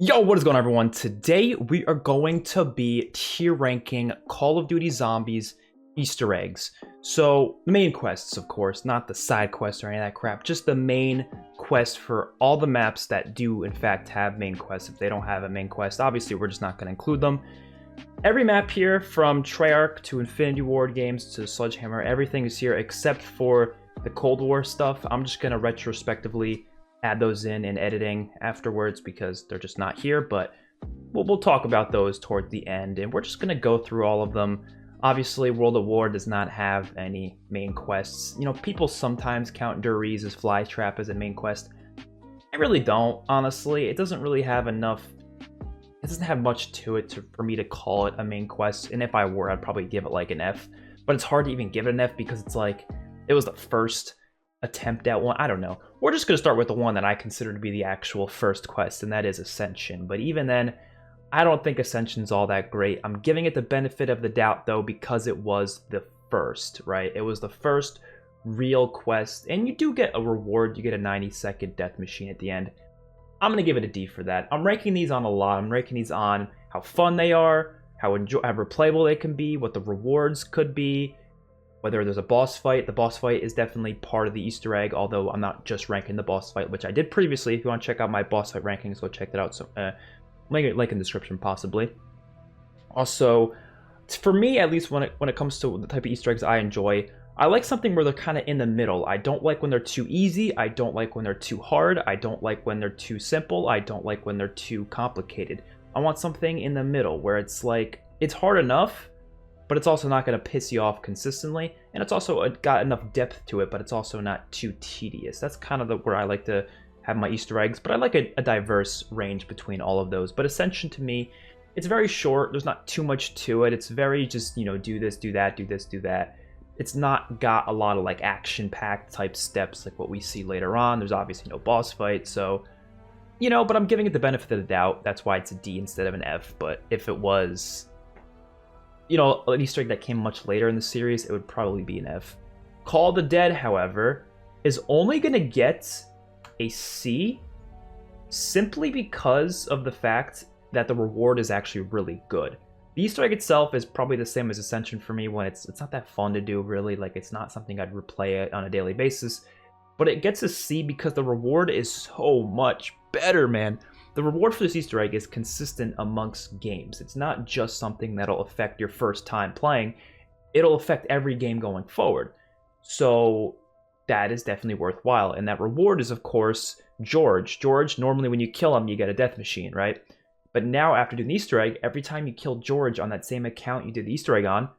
Yo, what is going on, everyone? Today we are going to be tier ranking Call of Duty Zombies Easter eggs. So the main quests, of course, not the side quests or any of that crap, just the main quest for all the maps that do in fact have main quests. If they don't have a main quest, obviously we're just not going to include them. Every map here, from Treyarch to Infinity Ward games to Sledgehammer, everything is here except for the Cold War stuff. I'm just going to retrospectively add those in editing afterwards because they're just not here, but we'll talk about those toward the end, and we're just going to go through all of them. Obviously, World at War does not have any main quests. You know, people sometimes count Duriz as Flytrap as a main quest. I really don't, honestly. It doesn't really have enough. It doesn't have much to it for me to call it a main quest, and if I were, I'd probably give it like an F. But it's hard to even give it an F because it's like, it was the first attempt at one. I don't know. We're just going to start with the one that I consider to be the actual first quest, and that is Ascension. But even then, I don't think Ascension's all that great. I'm giving it the benefit of the doubt, though, because it was the first, right? It was the first real quest, and you do get a reward. You get a 90-second death machine at the end. I'm going to give it a D for that. I'm ranking these on a lot. I'm ranking these on how fun they are, how replayable they can be, what the rewards could be, whether there's a boss fight. The boss fight is definitely part of the Easter egg, although I'm not just ranking the boss fight, which I did previously. If you want to check out my boss fight rankings, go check that out. So, link in the description, possibly. Also, for me, at least when it comes to the type of Easter eggs I enjoy, I like something where they're kind of in the middle. I don't like when they're too easy. I don't like when they're too hard. I don't like when they're too simple. I don't like when they're too complicated. I want something in the middle where it's like, it's hard enough, but it's also not going to piss you off consistently, and it's also got enough depth to it, but it's also not too tedious. That's kind of where I like to have my Easter eggs, but I like a diverse range between all of those. But Ascension, to me, it's very short. There's not too much to it. It's very just, you know, do this, do that, do this, do that. It's not got a lot of like action-packed type steps like what we see later on. There's obviously no boss fight, so, you know, but I'm giving it the benefit of the doubt. That's why it's a D instead of an F. But if it was, you know, an Easter egg that came much later in the series, it would probably be an F. Call of the Dead, however, is only going to get a C simply because of the fact that the reward is actually really good. The Easter egg itself is probably the same as Ascension for me, when it's not that fun to do, really. Like, it's not something I'd replay on a daily basis. But it gets a C because the reward is so much better, man. The reward for this Easter egg is consistent amongst games. It's not just something that'll affect your first time playing. It'll affect every game going forward. So that is definitely worthwhile. And that reward is, of course, George. George, normally when you kill him, you get a death machine, right? But now, after doing the Easter egg, every time you kill George on that same account you did the Easter egg on,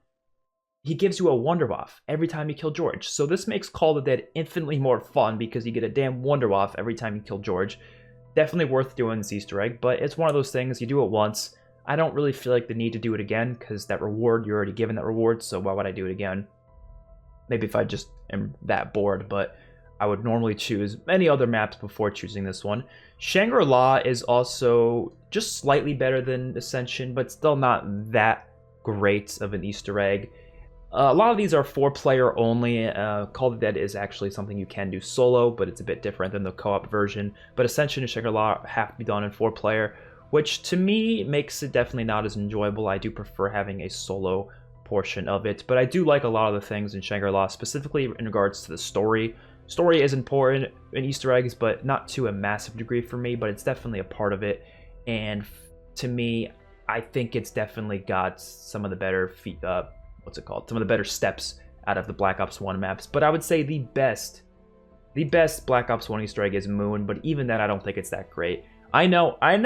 he gives you a Wonder Waff every time you kill George. So this makes Call of the Dead infinitely more fun because you get a damn Wonder Waff every time you kill George. Definitely worth doing this Easter egg, but it's one of those things, you do it once. I don't really feel like the need to do it again, because that reward, you're already given that reward, so why would I do it again? Maybe if I just am that bored, but I would normally choose many other maps before choosing this one. Shangri-La is also just slightly better than Ascension, but still not that great of an Easter egg. A lot of these are 4-player only. Call of the Dead is actually something you can do solo, but it's a bit different than the co-op version. But Ascension and Shangri-La have to be done in 4-player, which to me makes it definitely not as enjoyable. I do prefer having a solo portion of it, but I do like a lot of the things in Shangri-La, specifically in regards to the story. Story is important in Easter eggs, but not to a massive degree for me, but it's definitely a part of it. And to me, I think it's definitely got some of the better some of the better steps out of the Black Ops 1 maps. But I would say the best Black Ops 1 Easter egg is Moon, but even then I don't think it's that great. I know a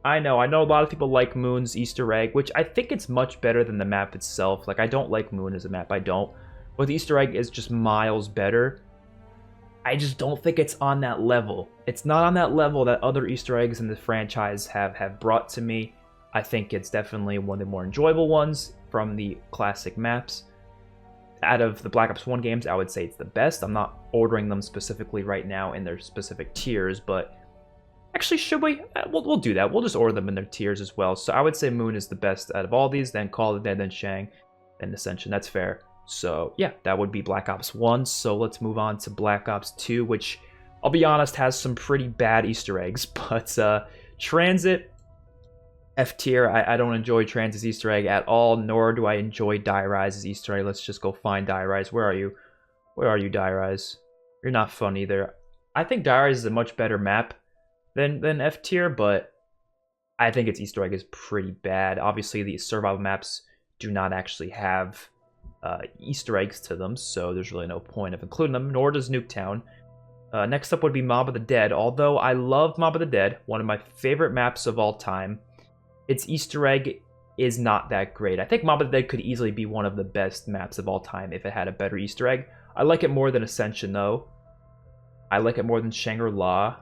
lot of people like Moon's Easter egg, which I think it's much better than the map itself. Like, I don't like Moon as a map, I don't. But the Easter egg is just miles better. I just don't think it's on that level. It's not on that level that other Easter eggs in the franchise have brought to me. I think it's definitely one of the more enjoyable ones from the classic maps. Out of the Black Ops 1 games, I would say it's the best. I'm not ordering them specifically right now in their specific tiers, but actually, should we? We'll do that. We'll just order them in their tiers as well. So I would say Moon is the best out of all these, then Call of the Dead, then Shang, then Ascension. That's fair. So yeah, that would be Black Ops 1. So let's move on to Black Ops 2, which, I'll be honest, has some pretty bad Easter eggs, but Transit, F tier. I don't enjoy Transit's Easter egg at all, nor do I enjoy Diarize's Easter egg. Let's just go find Diarize. Where are you? Where are you, Diarize? You're not fun either. I think Diarize is a much better map than F tier, but I think its Easter egg is pretty bad. Obviously, the survival maps do not actually have Easter eggs to them, so there's really no point of including them, nor does Nuketown. Next up would be Mob of the Dead. Although I love Mob of the Dead, one of my favorite maps of all time, its Easter egg is not that great. I think Mob of the Dead could easily be one of the best maps of all time if it had a better Easter egg. I like it more than Ascension, though. I like it more than Shangri-La,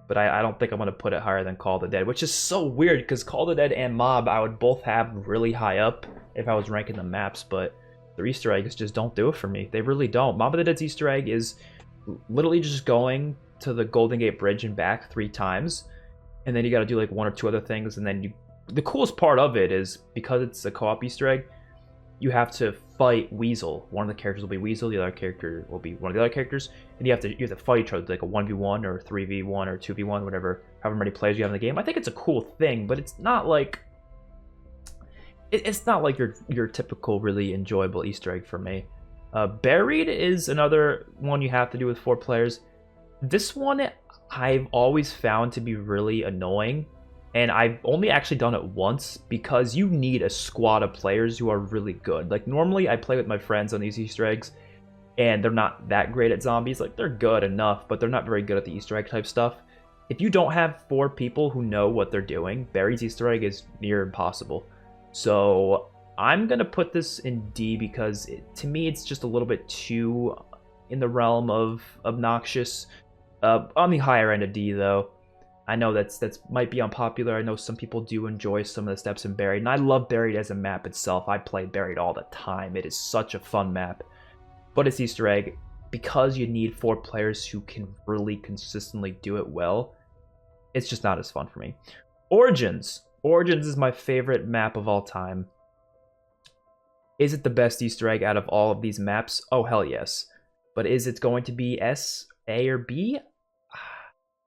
but I don't think I'm going to put it higher than Call of the Dead, which is so weird, because Call of the Dead and Mob I would both have really high up if I was ranking the maps, but their Easter eggs just don't do it for me. They really don't. Mob of the Dead's Easter egg is literally just going to the Golden Gate Bridge and back 3 times, and then you got to do like 1 or 2 other things, and then the coolest part of it is, because it's a co-op Easter egg, you have to fight Weasel. One of the characters will be Weasel, the other character will be one of the other characters, and you have to fight each other, like a 1v1 or 3v1 or 2v1, whatever, however many players you have in the game. I think it's a cool thing, but it's not like your typical really enjoyable Easter egg for me. Buried is another one you have to do with 4 players. This one I've always found to be really annoying, and I've only actually done it once because you need a squad of players who are really good. Like, normally I play with my friends on these Easter eggs, and they're not that great at zombies. Like, they're good enough, but they're not very good at the Easter egg type stuff. If you don't have 4 people who know what they're doing, Buried's Easter egg is near impossible. So I'm going to put this in D because to me it's just a little bit too in the realm of obnoxious. On the higher end of D, though. I know that's might be unpopular. I know some people do enjoy some of the steps in Buried, and I love Buried as a map itself. I play Buried all the time. It is such a fun map. But it's Easter egg, because you need 4 players who can really consistently do it well, it's just not as fun for me. Origins. Origins is my favorite map of all time. Is it the best Easter egg out of all of these maps? Oh, hell yes. But is it going to be S, A, or B?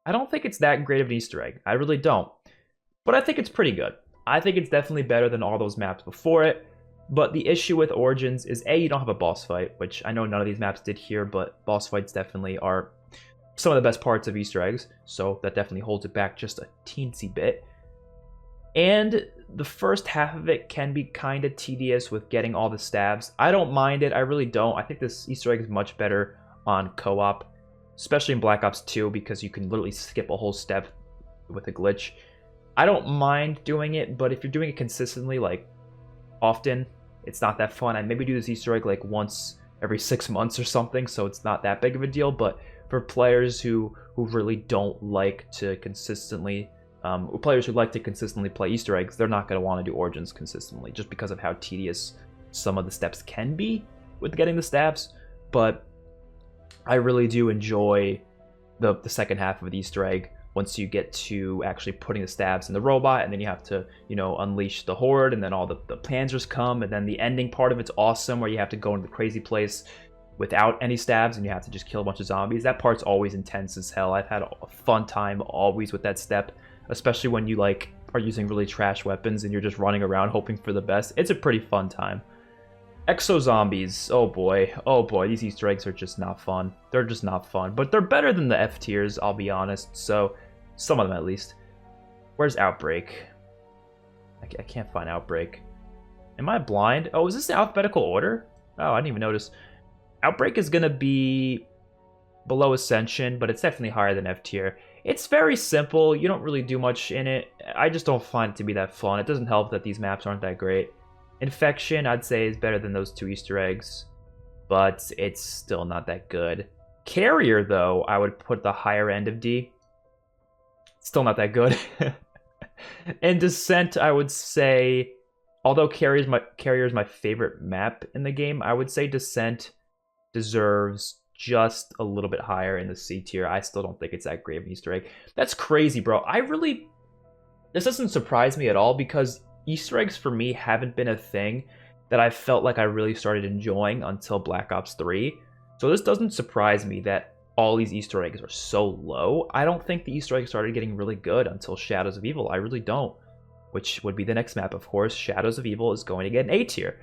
I don't think it's that great of an Easter egg. I really don't. But I think it's pretty good. I think it's definitely better than all those maps before it. But the issue with Origins is, A, you don't have a boss fight, which I know none of these maps did here, but boss fights definitely are some of the best parts of Easter eggs, so that definitely holds it back just a teensy bit. And the first half of it can be kind of tedious with getting all the stabs. I don't mind it, I really don't. I think this Easter egg is much better on co-op, especially in Black Ops 2, because you can literally skip a whole step with a glitch. I don't mind doing it, but if you're doing it consistently, like often, it's not that fun. I maybe do this Easter egg like once every 6 months or something, so it's not that big of a deal. But for players who really don't like to consistently, players who like to consistently play Easter eggs, they're not going to want to do Origins consistently, just because of how tedious some of the steps can be with getting the stabs. But I really do enjoy the second half of the Easter egg once you get to actually putting the stabs in the robot, and then you have to, unleash the horde, and then all the panzers come, and then the ending part of it's awesome, where you have to go into the crazy place without any stabs, and you have to just kill a bunch of zombies. That part's always intense as hell. I've had a fun time always with that step, especially when you are using really trash weapons and you're just running around hoping for the best. It's a pretty fun time. Exo Zombies, oh boy, these Easter eggs are just not fun. They're just not fun, but they're better than the F tiers, I'll be honest, so some of them at least. Where's Outbreak? I can't find Outbreak. Am I blind? Oh, is this the alphabetical order? Oh, I didn't even notice. Outbreak is gonna be below Ascension, but it's definitely higher than F tier. It's very simple, you don't really do much in it. I just don't find it to be that fun. It doesn't help that these maps aren't that great. Infection, I'd say, is better than those 2 Easter eggs, but it's still not that good. Carrier, though, I would put the higher end of D. Still not that good. And Descent, I would say, although Carrier is my favorite map in the game, I would say Descent deserves just a little bit higher in the C tier. I still don't think it's that great of an Easter egg. That's crazy, bro. This doesn't surprise me at all, because Easter eggs for me haven't been a thing that I felt like I really started enjoying until Black Ops 3. So this doesn't surprise me that all these Easter eggs are so low. I don't think the Easter eggs started getting really good until Shadows of Evil. I really don't. Which would be the next map, of course. Shadows of Evil is going to get an A tier.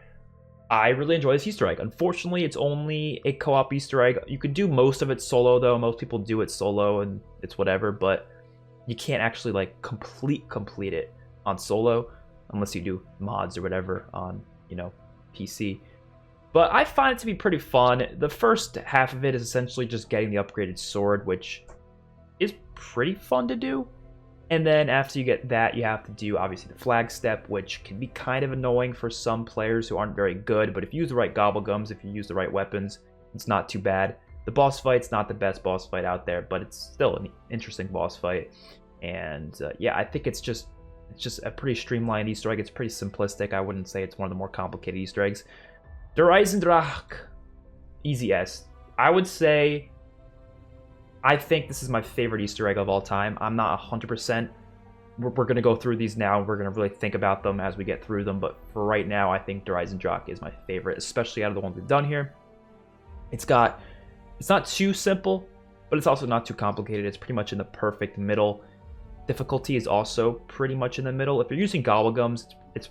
I really enjoy this Easter egg. Unfortunately, it's only a co-op Easter egg. You could do most of it solo, though. Most people do it solo, and it's whatever. But you can't actually like complete it on solo unless you do mods or whatever on, you know, PC. But I find it to be pretty fun. The first half of it is essentially just getting the upgraded sword, which is pretty fun to do. And then after you get that, you have to do, obviously, the flag step, which can be kind of annoying for some players who aren't very good. But if you use the right gobblegums, if you use the right weapons, it's not too bad. The boss fight's not the best boss fight out there, but it's still an interesting boss fight. And yeah, I think it's just a pretty streamlined Easter egg. It's pretty simplistic. I wouldn't say it's one of the more complicated Easter eggs. Der Eisendrache, easy S. I would say, I think this is my favorite Easter egg of all time. I'm not 100%. We're going to go through these now. We're going to really think about them as we get through them. But for right now, I think Der Eisendrache is my favorite, especially out of the ones we've done here. It's not too simple, but it's also not too complicated. It's pretty much in the perfect middle. Difficulty is also pretty much in the middle. If you're using gobblegums, it's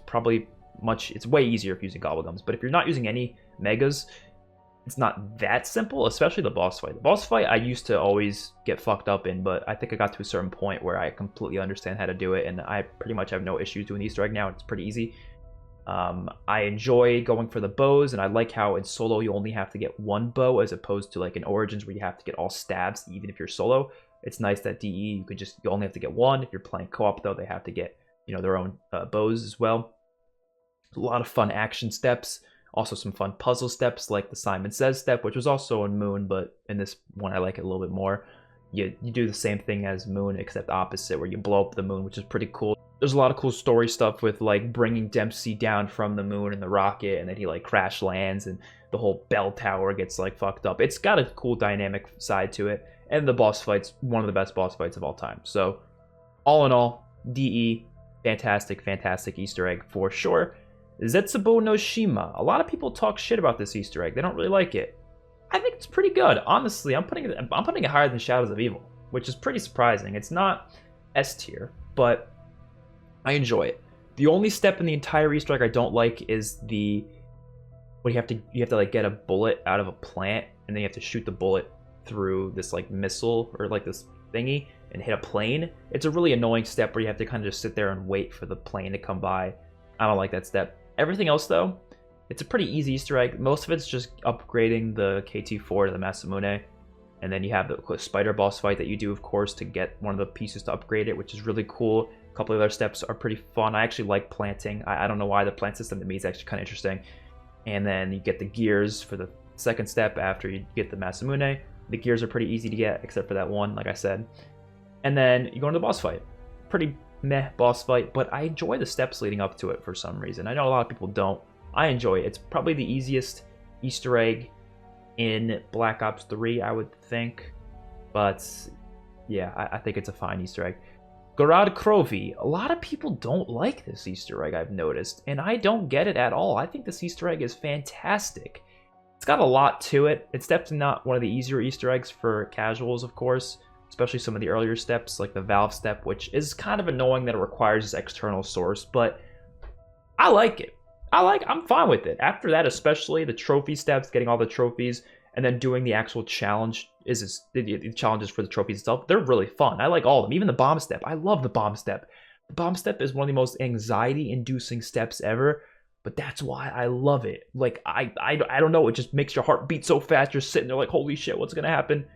way easier if you're using gobblegums. But if you're not using any megas, it's not that simple, especially the boss fight. The boss fight I used to always get fucked up in, but I think I got to a certain point where I completely understand how to do it, and I pretty much have no issues doing the Easter egg now. It's pretty easy. I enjoy going for the bows, and I like how in solo you only have to get one bow as opposed to like in Origins where you have to get all stabs even if you're solo. It's nice that DE you only have to get one. If you're playing co-op though, they have to get, you know, their own bows as well. A lot of fun action steps. Also some fun puzzle steps like the Simon Says step, which was also in Moon, but in this one I like it a little bit more. You do the same thing as Moon, except opposite, where you blow up the moon, which is pretty cool. There's a lot of cool story stuff with like bringing Dempsey down from the moon in the rocket, and then he like crash lands, and the whole bell tower gets like fucked up. It's got a cool dynamic side to it, and the boss fight's one of the best boss fights of all time. So all in all, DE, fantastic Easter egg for sure. Zetsubo no Shima. A lot of people talk shit about this Easter egg. They don't really like it. I think it's pretty good. Honestly, I'm putting it higher than Shadows of Evil, which is pretty surprising. It's not S tier, but I enjoy it. The only step in the entire Easter egg I don't like is you have to like get a bullet out of a plant, and then you have to shoot the bullet through this like missile or like this thingy and hit a plane. It's a really annoying step where you have to kind of just sit there and wait for the plane to come by. I don't like that step. Everything else, though, it's a pretty easy Easter egg. Most of it's just upgrading the KT4 to the Masamune. And then you have the spider boss fight that you do, of course, to get one of the pieces to upgrade it, which is really cool. A couple of other steps are pretty fun. I actually like planting. I don't know why. The plant system to me is actually kind of interesting. And then you get the gears for the second step after you get the Masamune. The gears are pretty easy to get, except for that one, like I said. And then you go into the boss fight. Pretty meh boss fight, but I enjoy the steps leading up to it for some reason. I know a lot of people don't. I enjoy it. It's probably the easiest Easter egg in Black Ops 3, I would think. But yeah, I think it's a fine Easter egg. Gorad Krovi. A lot of people don't like this Easter egg, I've noticed, and I don't get it at all. I think this Easter egg is fantastic. It's got a lot to it. It's definitely not one of the easier Easter eggs for casuals, of course, especially some of the earlier steps, like the Valve step, which is kind of annoying that it requires this external source, but I like it. I'm fine with it. After that, especially the trophy steps, getting all the trophies, and then doing the actual challenge, the challenges for the trophies itself, they're really fun. I like all of them, even the bomb step. I love the bomb step. The bomb step is one of the most anxiety-inducing steps ever, but that's why I love it. Like, I don't know, it just makes your heart beat so fast, you're sitting there like, holy shit, what's gonna happen?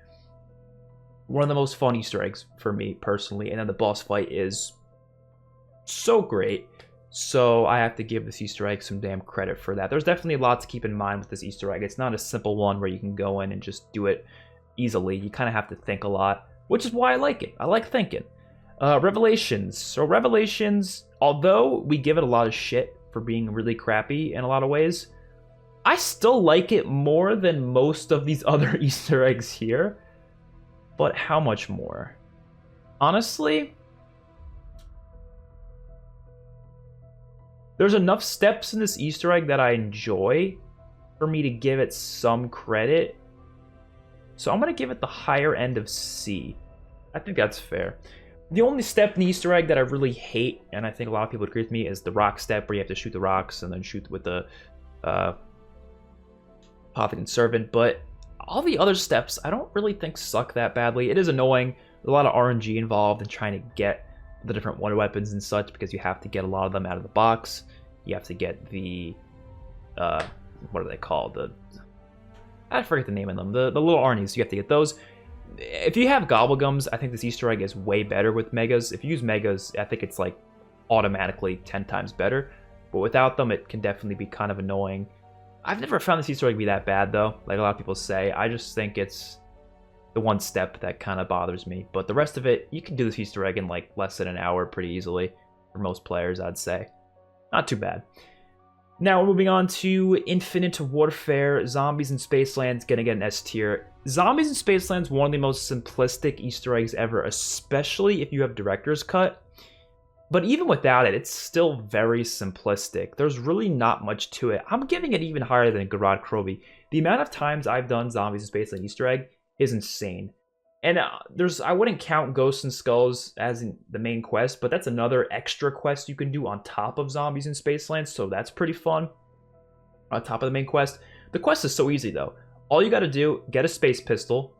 One of the most fun Easter eggs for me, personally, and then the boss fight is so great. So I have to give this Easter egg some damn credit for that. There's definitely a lot to keep in mind with this Easter egg. It's not a simple one where you can go in and just do it easily. You kind of have to think a lot, which is why I like it. I like thinking. Revelations. So Revelations, although we give it a lot of shit for being really crappy in a lot of ways, I still like it more than most of these other Easter eggs here. But how much more? Honestly, there's enough steps in this Easter egg that I enjoy for me to give it some credit. So I'm going to give it the higher end of C. I think that's fair. The only step in the Easter egg that I really hate, and I think a lot of people agree with me, is the rock step, where you have to shoot the rocks and then shoot with the Apothecary Servant. But all the other steps, I don't really think suck that badly. It is annoying. There's a lot of RNG involved in trying to get the different wonder weapons and such, because you have to get a lot of them out of the box. You have to get the, what are they called? I forget the name of them. The little Arnies, you have to get those. If you have Gobblegums, I think this Easter egg is way better with Megas. If you use Megas, I think it's like automatically 10 times better. But without them, it can definitely be kind of annoying. I've never found this Easter egg to be that bad, though, like a lot of people say. I just think it's the one step that kind of bothers me. But the rest of it, you can do this Easter egg in like less than an hour pretty easily. For most players, I'd say. Not too bad. Now we're moving on to Infinite Warfare. Zombies in Spaceland's gonna get an S tier. Zombies in Spaceland's one of the most simplistic Easter eggs ever, especially if you have Director's Cut. But even without it, it's still very simplistic. There's really not much to it. I'm giving it even higher than Garrod Kroby. The amount of times I've done Zombies in Spaceland Easter egg is insane. And I wouldn't count Ghosts and Skulls as in the main quest, but that's another extra quest you can do on top of Zombies in Spaceland, so that's pretty fun. On top of the main quest. The quest is so easy, though. All you gotta do, get a space pistol,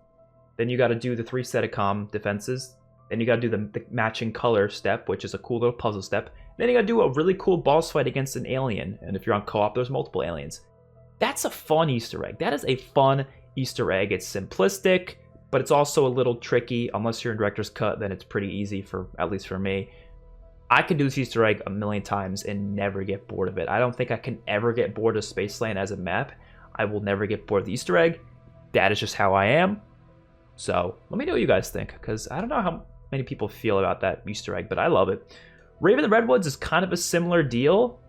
then you gotta do the 3 Sedicom defenses, then you gotta do the matching color step, which is a cool little puzzle step, then you gotta do a really cool boss fight against an alien, and if you're on co-op, there's multiple aliens. That's a fun Easter egg. That is a fun Easter egg. It's simplistic, but it's also a little tricky. Unless you're in Director's Cut, then it's pretty easy, for at least for me. I can do this Easter egg a million times and never get bored of it. I don't think I can ever get bored of Spaceland as a map. I will never get bored of the Easter egg. That is just how I am. So let me know what you guys think, because I don't know how many people feel about that Easter egg, but I love it. Raven the Redwoods is kind of a similar deal.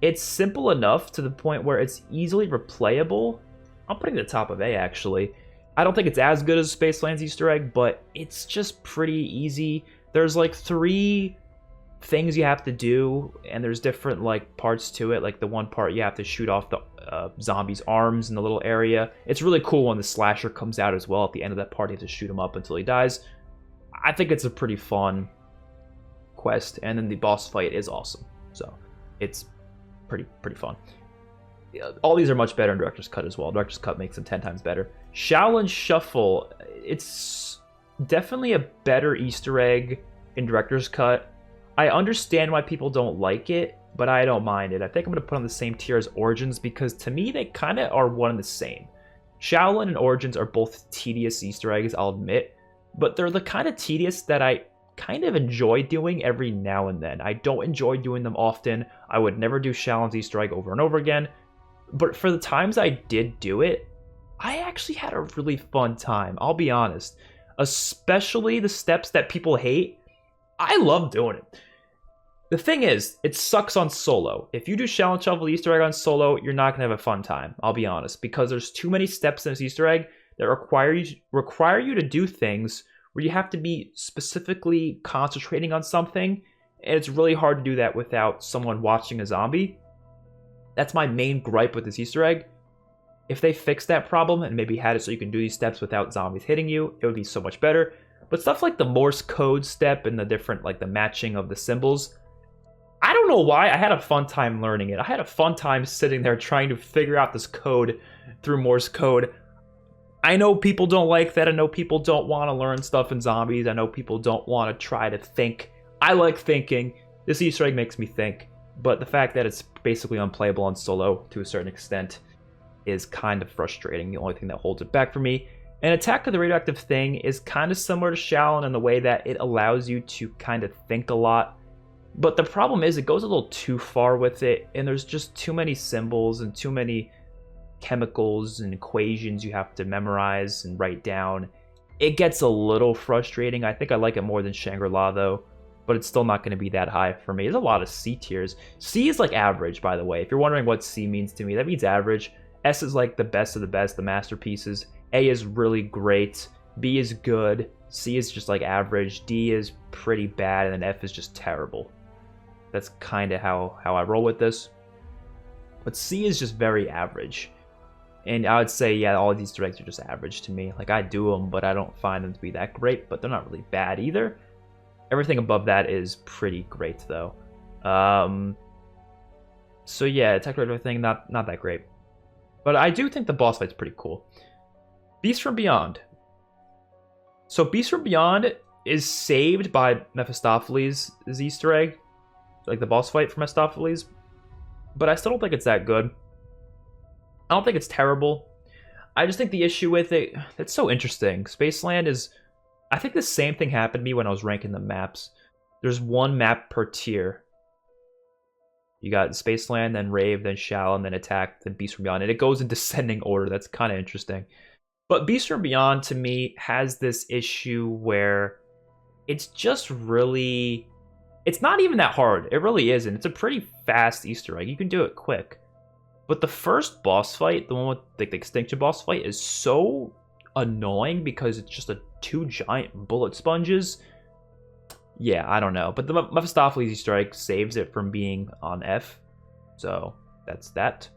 It's simple enough to the point where it's easily replayable. I'm putting it at the top of A, actually. I don't think it's as good as Spaceland's Easter egg, but it's just pretty easy. There's like 3 things you have to do, and there's different like parts to it. Like the one part, you have to shoot off the zombie's arms in the little area. It's really cool when the slasher comes out as well. At the end of that part, you have to shoot him up until he dies. I think it's a pretty fun quest, and then the boss fight is awesome. So it's pretty fun. All these are much better in Director's Cut as well. Director's Cut makes them 10 times better. Shaolin Shuffle, it's definitely a better Easter egg in Director's Cut. I understand why people don't like it, but I don't mind it. I think I'm going to put on the same tier as Origins, because to me, they kind of are one and the same. Shaolin and Origins are both tedious Easter eggs, I'll admit, but they're the kind of tedious that I kind of enjoy doing every now and then. I don't enjoy doing them often. I would never do Shaolin's Easter egg over and over again. But for the times I did do it, I actually had a really fun time, I'll be honest. Especially the steps that people hate. I love doing it. The thing is, it sucks on solo. If you do Shaolin Shuffle Easter egg on solo, you're not going to have a fun time, I'll be honest. Because there's too many steps in this Easter egg that require you to do things where you have to be specifically concentrating on something. And it's really hard to do that without someone watching a zombie. That's my main gripe with this Easter egg. If they fixed that problem and maybe had it so you can do these steps without zombies hitting you, it would be so much better. But stuff like the Morse code step and the different, like the matching of the symbols, I don't know why, I had a fun time learning it. I had a fun time sitting there trying to figure out this code through Morse code. I know people don't like that. I know people don't want to learn stuff in zombies. I know people don't want to try to think. I like thinking. This Easter egg makes me think. But the fact that it's basically unplayable on solo to a certain extent is kind of frustrating. The only thing that holds it back for me. And Attack of the Radioactive Thing is kind of similar to Shaolin in the way that it allows you to kind of think a lot. But the problem is it goes a little too far with it, and there's just too many symbols and too many chemicals and equations you have to memorize and write down. It gets a little frustrating. I think I like it more than Shangri-La though, but it's still not going to be that high for me. There's a lot of C tiers. C is like average, by the way. If you're wondering what C means to me, that means average. S is like the best of the best, the masterpieces. A is really great. B is good. C is just like average. D is pretty bad, and then F is just terrible. That's kind of how I roll with this. But C is just very average. And I would say, yeah, all of these Easter eggs are just average to me. Like, I do them, but I don't find them to be that great, but they're not really bad either. Everything above that is pretty great, though. So yeah, technically everything, not that great. But I do think the boss fight's pretty cool. Beast from Beyond. So Beast from Beyond is saved by Mephistopheles' Easter egg. Like the boss fight for Mephistopheles. But I still don't think it's that good. I don't think it's terrible. I just think the issue with it, it's so interesting. Spaceland is, I think the same thing happened to me when I was ranking the maps. There's one map per tier. You got Spaceland, then Rave, then Shallon, then Attack, then Beast from Beyond. And it goes in descending order. That's kind of interesting. But Beast from Beyond, to me, has this issue where it's just really... It's not even that hard. It really isn't. It's a pretty fast Easter egg. You can do it quick. But the first boss fight, the one with the Extinction boss fight, is so annoying because it's just two giant bullet sponges. Yeah, I don't know. But the Mephistopheles Easter egg saves it from being on F. So, that's that.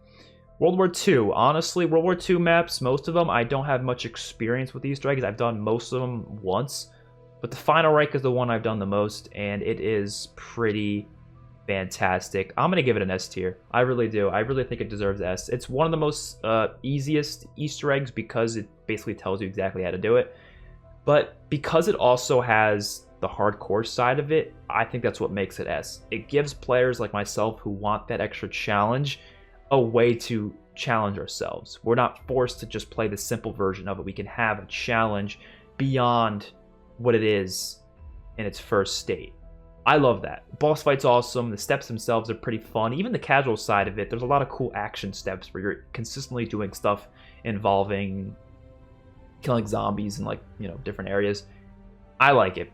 World War II. Honestly, World War II maps, most of them, I don't have much experience with Easter eggs. I've done most of them once. But the Final Reich is the one I've done the most, and it is pretty fantastic. I'm going to give it an S tier. I really do. I really think it deserves S. It's one of the most easiest Easter eggs because it basically tells you exactly how to do it. But because it also has the hardcore side of it, I think that's what makes it S. It gives players like myself who want that extra challenge a way to challenge ourselves. We're not forced to just play the simple version of it. We can have a challenge beyond what it is in its first state. I love that. Boss fight's awesome. The steps themselves are pretty fun. Even the casual side of it, there's a lot of cool action steps where you're consistently doing stuff involving killing zombies in, like, you know, different areas. I like it.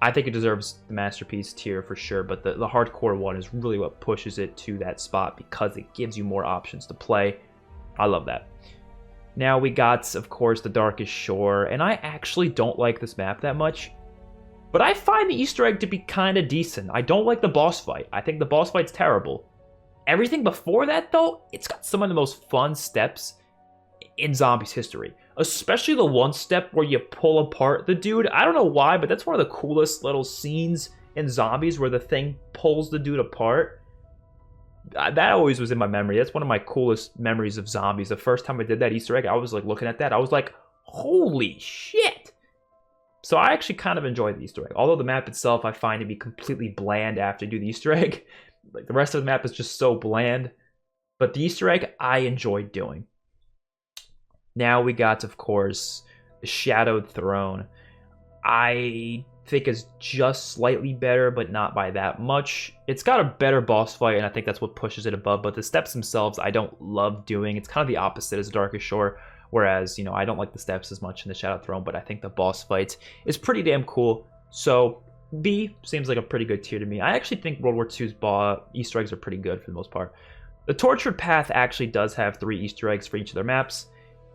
I think it deserves the masterpiece tier for sure, but the hardcore one is really what pushes it to that spot because it gives you more options to play. I love that. Now we got, of course, the Darkest Shore, and I actually don't like this map that much. But I find the Easter egg to be kind of decent. I don't like the boss fight. I think the boss fight's terrible. Everything before that, though, it's got some of the most fun steps in Zombies history. Especially the one step where you pull apart the dude. I don't know why, but that's one of the coolest little scenes in Zombies where the thing pulls the dude apart. That always was in my memory. That's one of my coolest memories of Zombies. The first time I did that Easter egg, I was like looking at that. I was like, holy shit. So I actually kind of enjoyed the Easter egg. Although the map itself I find to be completely bland after you do the Easter egg. Like the rest of the map is just so bland. But the Easter egg I enjoyed doing. Now we got, of course, the Shadowed Throne. I think is just slightly better, but not by that much. It's got a better boss fight, and I think that's what pushes it above. But the steps themselves I don't love doing. It's kind of the opposite as Darkest Shore. Whereas, you know, I don't like the steps as much in the Shadowed Throne, but I think the boss fight is pretty damn cool. So B seems like a pretty good tier to me. I actually think World War II's Easter eggs are pretty good for the most part. The Tortured Path actually does have 3 Easter eggs for each of their maps.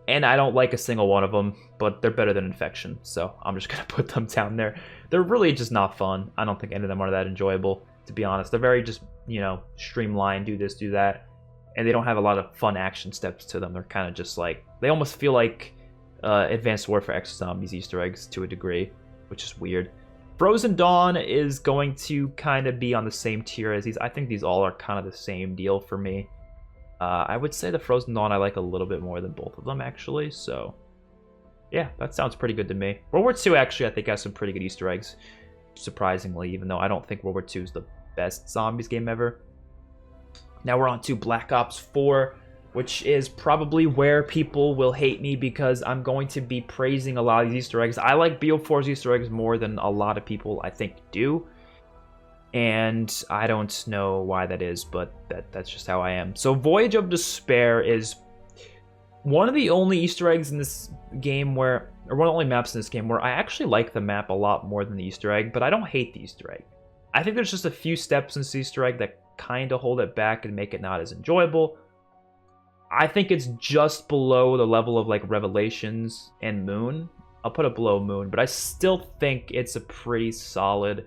And I don't like a single one of them, but they're better than Infection, so I'm just going to put them down there. They're really just not fun. I don't think any of them are that enjoyable, to be honest. They're very just, you know, streamlined, do this, do that. And they don't have a lot of fun action steps to them. They're kind of just like, they almost feel like Advanced Warfare X Zombies Easter eggs to a degree, which is weird. Frozen Dawn is going to kind of be on the same tier as these. I think these all are kind of the same deal for me. I would say the Frozen Dawn I like a little bit more than both of them, actually. So, yeah, that sounds pretty good to me. World War II, actually, I think has some pretty good Easter eggs, surprisingly, even though I don't think World War II is the best Zombies game ever. Now we're on to Black Ops 4, which is probably where people will hate me because I'm going to be praising a lot of these Easter eggs. I like BO4's Easter eggs more than a lot of people, I think, do. And I don't know why that is, but that's just how I am. So Voyage of Despair is one of the only Easter eggs in this game where, or one of the only maps in this game where I actually like the map a lot more than the Easter egg, but I don't hate the Easter egg. I think there's just a few steps in this Easter egg that kind of hold it back and make it not as enjoyable. I think it's just below the level of like Revelations and Moon. I'll put it below Moon, but I still think it's a pretty solid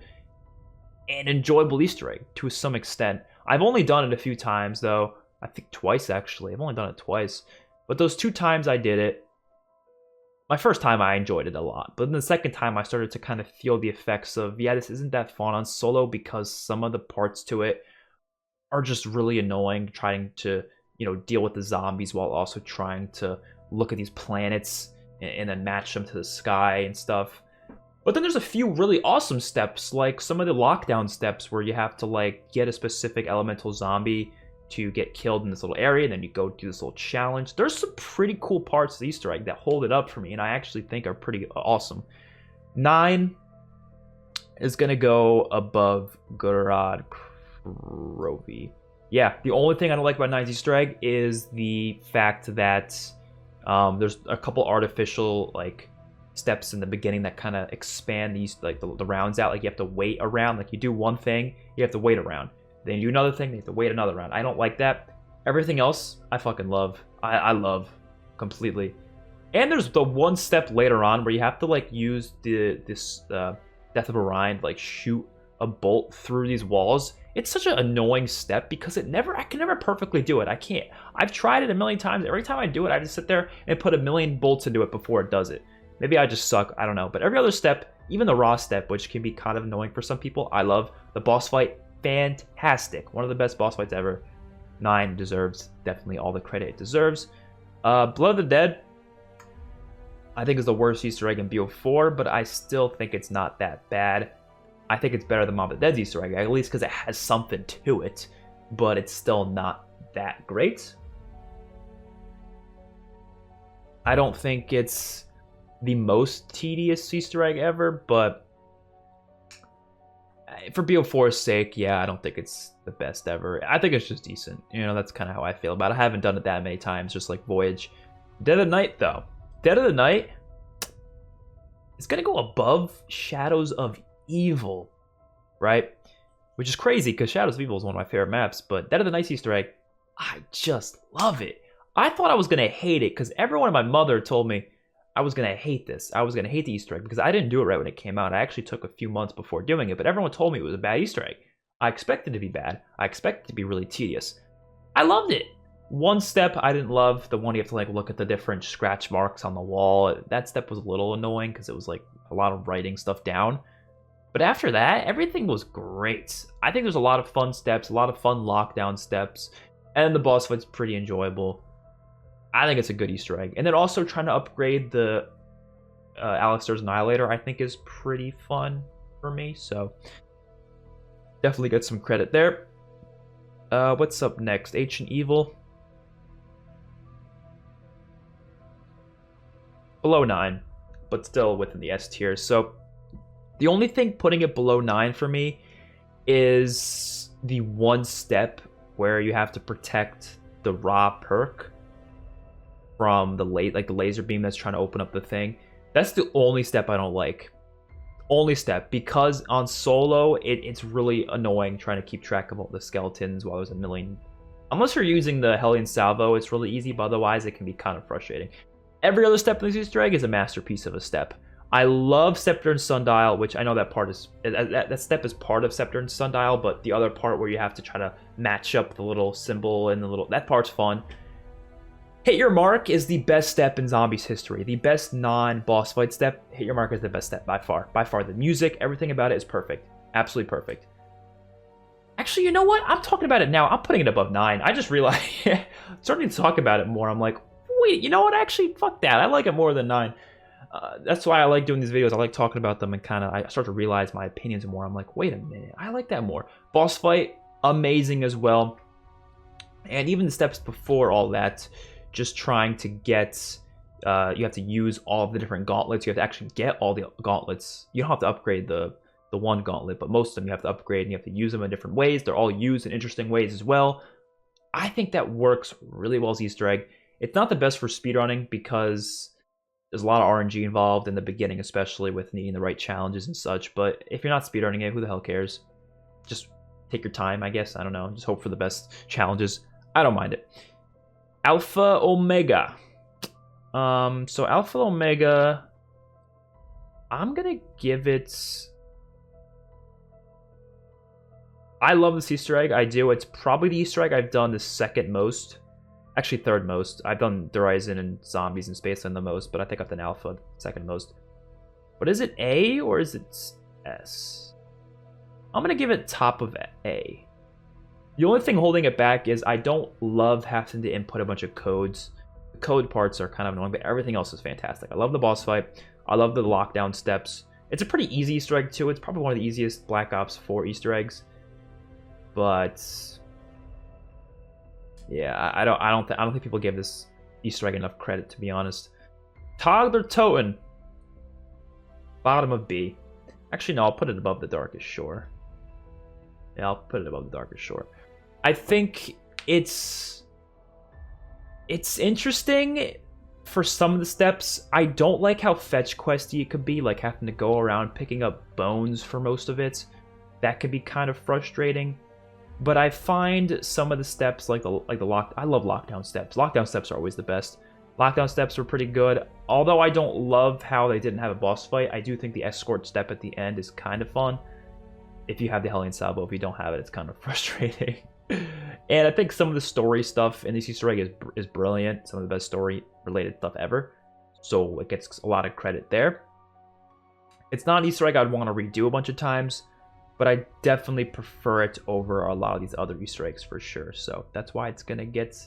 and enjoyable Easter egg to some extent. I've only done it a few times, though. I think twice, actually. I've only done it twice. But those 2 times I did it, my first time I enjoyed it a lot, but then the second time I started to kind of feel the effects of, yeah, this isn't that fun on solo because some of the parts to it are just really annoying, trying to, you know, deal with the zombies while also trying to look at these planets and then match them to the sky and stuff. But then there's a few really awesome steps, like some of the lockdown steps where you have to like get a specific elemental zombie to get killed in this little area, and then you go do this little challenge. There's some pretty cool parts of the Easter egg that hold it up for me, and I actually think are pretty awesome. 9 is gonna go above Gurad Krovi. Yeah, the only thing I don't like about 9's Easter egg is the fact that there's a couple artificial like steps in the beginning that kind of expand these like the rounds out. Like you have to wait around. Like you do one thing, you have to wait around. Then you do another thing, you have to wait another round. I don't like that. Everything else, I fucking love. I love completely. And there's the one step later on where you have to like use this Death of Orion, like shoot a bolt through these walls. It's such an annoying step because I can never perfectly do it. I can't. I've tried it a million times. Every time I do it, I just sit there and put a million bolts into it before it does it. Maybe I just suck. I don't know. But every other step, even the raw step, which can be kind of annoying for some people, I love. The boss fight, fantastic. One of the best boss fights ever. 9 deserves definitely all the credit it deserves. Blood of the Dead, I think is the worst Easter egg in BO4, but I still think it's not that bad. I think it's better than Mob of the Dead's Easter egg, at least because it has something to it, but it's still not that great. I don't think it's the most tedious Easter egg ever, but for BO4's sake, yeah, I don't think it's the best ever. I think it's just decent. You know, that's kind of how I feel about it. I haven't done it that many times, just like Voyage. Dead of the Night, though. Dead of the Night is going to go above Shadows of Evil, right? Which is crazy, because Shadows of Evil is one of my favorite maps, but Dead of the Night's Easter egg, I just love it. I thought I was going to hate it, because everyone and my mother told me I was going to hate this. I was going to hate the Easter egg, because I didn't do it right when it came out. I actually took a few months before doing it, but everyone told me it was a bad Easter egg. I expected it to be bad. I expected it to be really tedious. I loved it. One step I didn't love, the one you have to like look at the different scratch marks on the wall. That step was a little annoying, because it was like a lot of writing stuff down. But after that, everything was great. I think there's a lot of fun steps, a lot of fun lockdown steps, and the boss fight's pretty enjoyable. I think it's a good Easter egg. And then also trying to upgrade the Alistair's Annihilator, I think is pretty fun for me. So definitely get some credit there. What's up next? Ancient Evil. Below 9, but still within the S tier. So the only thing putting it below 9 for me is the one step where you have to protect the raw perk from the laser beam that's trying to open up the thing. That's the only step I don't like. Only step, because on solo it's really annoying trying to keep track of all the skeletons while there's a million. Unless you're using the Hellion Salvo, it's really easy, but otherwise it can be kind of frustrating. Every other step in this Easter egg is a masterpiece of a step. I love Scepter and Sundial, which I know that step is part of Scepter and Sundial, but the other part where you have to try to match up the little symbol and that part's fun. Hit Your Mark is the best step in Zombies history. The best non-boss fight step. Hit Your Mark is the best step by far. By far, the music, everything about it is perfect. Absolutely perfect. Actually, you know what? I'm talking about it now. I'm putting it above 9. I just realized, starting to talk about it more, I'm like, wait, you know what? Actually, fuck that. I like it more than 9. That's why I like doing these videos. I like talking about them and kind of, I start to realize my opinions more. I'm like, wait a minute. I like that more. Boss fight, amazing as well. And even the steps before all that, just trying to get, you have to use all of the different gauntlets. You have to actually get all the gauntlets. You don't have to upgrade the one gauntlet, but most of them you have to upgrade and you have to use them in different ways. They're all used in interesting ways as well. I think that works really well as Easter egg. It's not the best for speedrunning because there's a lot of RNG involved in the beginning, especially with needing the right challenges and such. But if you're not speedrunning it, who the hell cares? Just take your time, I guess. I don't know. Just hope for the best challenges. I don't mind it. Alpha Omega. So Alpha Omega, I'm gonna give it. I love this Easter egg. I do. It's probably the Easter egg I've done the second most. Actually, third most. I've done Horizon and Zombies and Spaceland the most, but I think I've done Alpha second most. But is it A or is it S? I'm going to give it top of A. The only thing holding it back is I don't love having to input a bunch of codes. The code parts are kind of annoying, but everything else is fantastic. I love the boss fight. I love the lockdown steps. It's a pretty easy Easter egg too. It's probably one of the easiest Black Ops 4 Easter eggs. But yeah, I don't think people give this Easter egg enough credit, to be honest. Toddler Toten. Bottom of B. Actually, no, I'll put it above the Darkest Shore. Yeah, I'll put it above the Darkest Shore. I think it's interesting for some of the steps. I don't like how fetch questy it could be, like having to go around picking up bones for most of it. That could be kind of frustrating. But I find some of the steps, like the lock. I love lockdown steps. Lockdown steps are always the best. Lockdown steps were pretty good. Although I don't love how they didn't have a boss fight, I do think the escort step at the end is kind of fun. If you have the Hellion Salvo, if you don't have it, it's kind of frustrating. And I think some of the story stuff in this Easter egg is brilliant. Some of the best story-related stuff ever. So it gets a lot of credit there. It's not an Easter egg I'd want to redo a bunch of times, but I definitely prefer it over a lot of these other Easter eggs for sure. So that's why it's going to get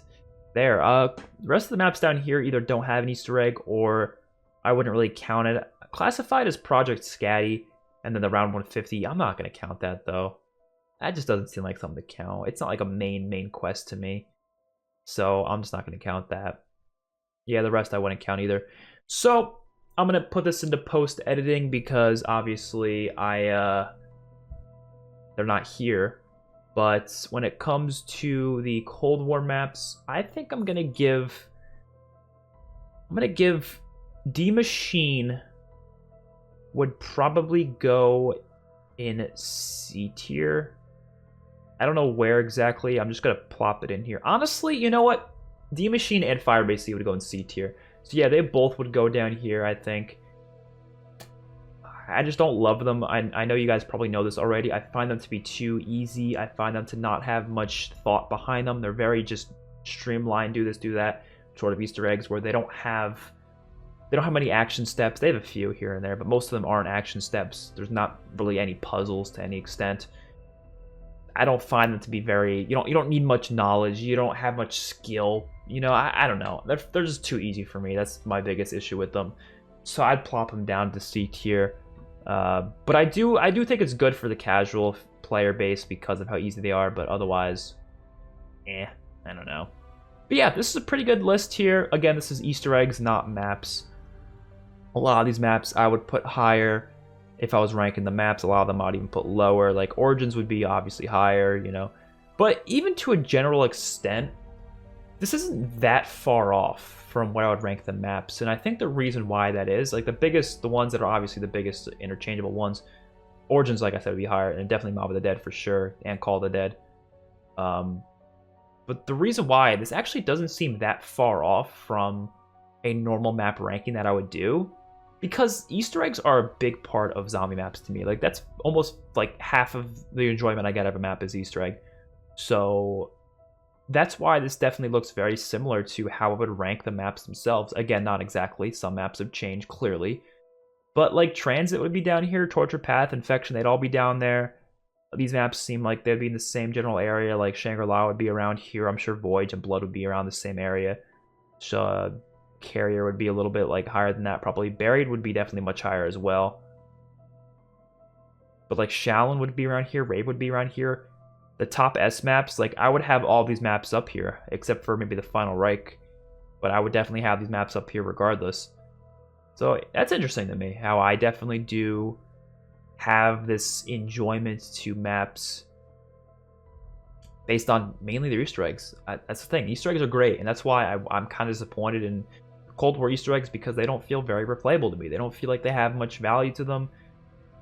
there. The rest of the maps down here either don't have an Easter egg or I wouldn't really count it. Classified as Project Scatty and then the round 150. I'm not going to count that though. That just doesn't seem like something to count. It's not like a main quest to me. So I'm just not going to count that. Yeah, the rest I wouldn't count either. So I'm going to put this into post-editing because obviously they're not here. But when it comes to the Cold War maps, I think I'm going to give D Machine would probably go in C tier. I don't know where exactly. I'm just going to plop it in here. Honestly, you know what? D Machine and Firebase C would go in C tier. So yeah, they both would go down here, I think. I just don't love them. I know you guys probably know this already. I find them to be too easy. I find them to not have much thought behind them. They're very just streamlined, do this, do that, sort of Easter eggs where they don't have many action steps. They have a few here and there, but most of them aren't action steps. There's not really any puzzles to any extent. I don't find them to be very, you don't need much knowledge. You don't have much skill. You know, I don't know. They're just too easy for me. That's my biggest issue with them. So I'd plop them down to C tier. But I do think it's good for the casual player base because of how easy they are, but otherwise, I don't know. But yeah, this is a pretty good list here. Again, this is Easter eggs, not maps. A lot of these maps I would put higher if I was ranking the maps. A lot of them I'd even put lower. Like Origins would be obviously higher, you know. But even to a general extent, this isn't that far off from where I would rank the maps. And I think the reason why that is, like the ones that are obviously the biggest interchangeable ones, Origins, like I said, would be higher, and definitely Mob of the Dead for sure, and Call of the Dead. But the reason why this actually doesn't seem that far off from a normal map ranking that I would do, because Easter eggs are a big part of zombie maps to me. Like that's almost like half of the enjoyment I get out of a map is Easter egg. So that's why this definitely looks very similar to how I would rank the maps themselves. Again, not exactly. Some maps have changed clearly. But like Transit would be down here, Torture Path, Infection, they'd all be down there. These maps seem like they'd be in the same general area. Like Shangri-La would be around here. I'm sure Voyage and Blood would be around the same area. So Carrier would be a little bit like higher than that probably. Buried would be definitely much higher as well. But like Shaolin would be around here. Rave would be around here. The top S maps, like I would have all these maps up here, except for maybe the Final Reich. But I would definitely have these maps up here regardless. So that's interesting to me, how I definitely do have this enjoyment to maps based on mainly their Easter eggs. That's the thing. Easter eggs are great, and that's why I'm kind of disappointed in Cold War Easter eggs, because they don't feel very replayable to me. They don't feel like they have much value to them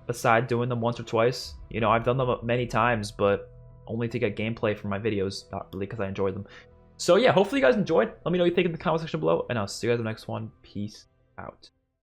aside doing them once or twice. You know, I've done them many times, but only to get gameplay for my videos, not really because I enjoyed them. So yeah, hopefully you guys enjoyed. Let me know what you think in the comment section below, and I'll see you guys in the next one. Peace out.